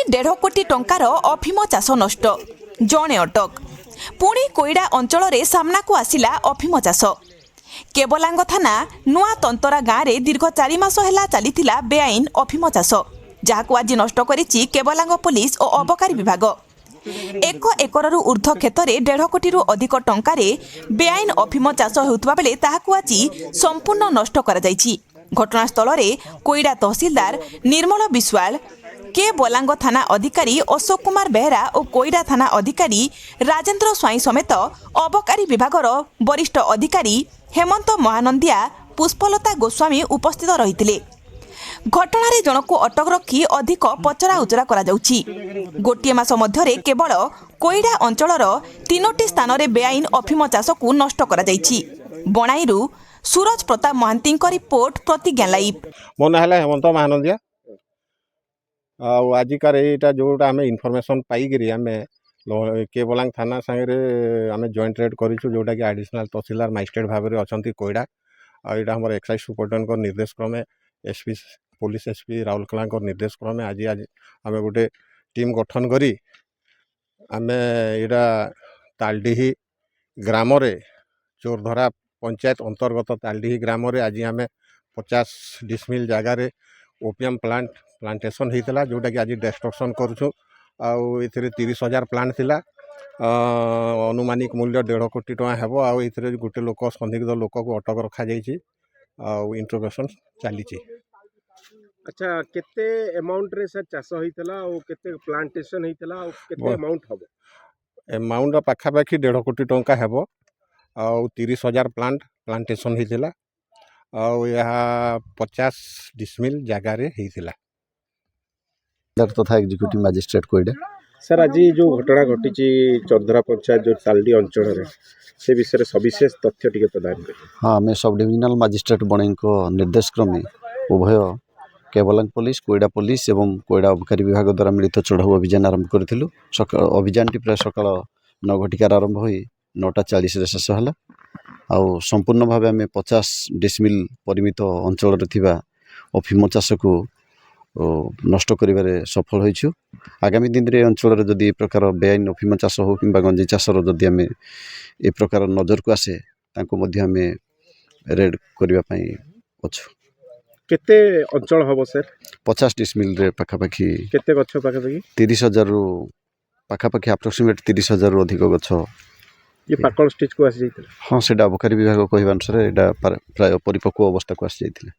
देढ़ कोटी टंकार अफिम चाष नष्ट जणे अटक पुणी कोईडा अंचल रे सामना को आसिला अफिम चाष केबलांग थाना नुआ तंतरा गाँव में दीर्घ 4 मास है चली बेआईन अफिम चाष जहां आज नष्ट करिछि केबलांग पुलिस और अबकारी विभाग। 1 एकरु ऊर्ध्व क्षेत्र में 1.5 कोटी अधिक टंकार बेआईन अफिम चाष होउतबा बेले ताहाकु आज संपूर्ण नष्ट करा जायछि। घटनास्थल में कोईडा तहसीलदार निर्मल विश्वाल, के बलांग थाना अधिकारी अशोक कुमार बेहरा और कोईडा थाना अधिकारी राजेन्द्र स्वाई समेत अबकारी विभागर वरिष्ठ अधिकारी हेमंत महानंदिया, पुष्पलता गोस्वामी उपस्थित रही। घटना जनक को अटक रखी अधिक पचरा उचरा करा जाउछि। गोटे मास मध्य केवल कोईडा अंचलर 3टी स्थान में बेआईन अफिम चाष को नष्ट करा जाइछि। बणाईरू सूरज प्रताप महांती रिपोर्ट प्रतिज्ञा लाइव। मो ना हेमंत महानंदिया। आजिकार यहाँ जोटा आम इनफर्मेशन पाइक आम केबलांग थाना सागे आम जॉइंट रेड करूँ जोटा कि एडिशनल तहसीलदार मजिस्ट्रेट भाव में अच्छा कोईडा आईटा आम एक्साइज सुपरिटेडेंट निर्देश क्रमे एसपी पुलिस एसपी राउरकेला निर्देश क्रमे आज आम गोटे टीम गठन करी आम यहाँ तालडीही ग्राम चोरधरा पंचायत अंतर्गत तालडीही ग्राम आज आम 50 डिसमिल जगार ओपीएम प्लांटेशन होता जोटा कि आज डिस्ट्रक्शन करूँ आउ 30,000 प्लांट थिला अनुमानिक मूल्य 1.5 कोटी टका हेबो आउ एथिरे गोटे लोक संदिग्ध लोक को अटक रखा जाइछि आउ इंट्रोगेशन चली। अच्छा केते अमाउंट रे सर चाष होइतला और केते प्लांटेशन होइतला और केते अमाउंट हबो? अमाउंट पाखा पाखी 1.5 कोटी टका हेबो आउ 30,000 प्लांटेशन होइतला आउ यह 50 डिसमिल जगार होइतला। तथा एग्जीक्यूटिव मजिस्ट्रेट कोईडा। सर आज जो घटना घटी चौरधरा पंचायत जो तालडी अंचल से विषय सविशेष तथ्य टिके प्रदान करें। हाँ आम सब डिविजनल मजिस्ट्रेट बणई निर्देश क्रमे उभय केबलांग पुलिस कोईडा पुलिस एवं कोईडा अबकारी विभाग द्वारा मिलित चढ़ाऊ अभियान आरंभ करूँ। अभियान प्राय सका 9 घटिकार आरंभ हो 9:40 शेष है आउ संपूर्ण भाव आम 50 डिसमिल परिमित अंचल अफिम चाष को नष्ट करिबारे सफल होइछु। आगामी दिन रे अंचल जदि ए प्रकार बेआईन अफिम चाष हो कि गंजी चाषर जदि आम ए प्रकार नजर को आसे तांको मध्य आम रेड करिबा पई अछु। केते अंचल हबो सर? 50 डिसमिल रे पाखापाखी केते गछ पाखापाखी 30,000 रु पाखापाखी अप्रोक्सीमेट 30,000 रु अधिक गछ ये पाकल स्टेज को आसी जाइतला। हाँ सेटा अबकारी विभाग कहवा अनुसार एटा प्राय परिपक्व अवस्था को आसी जाइतला।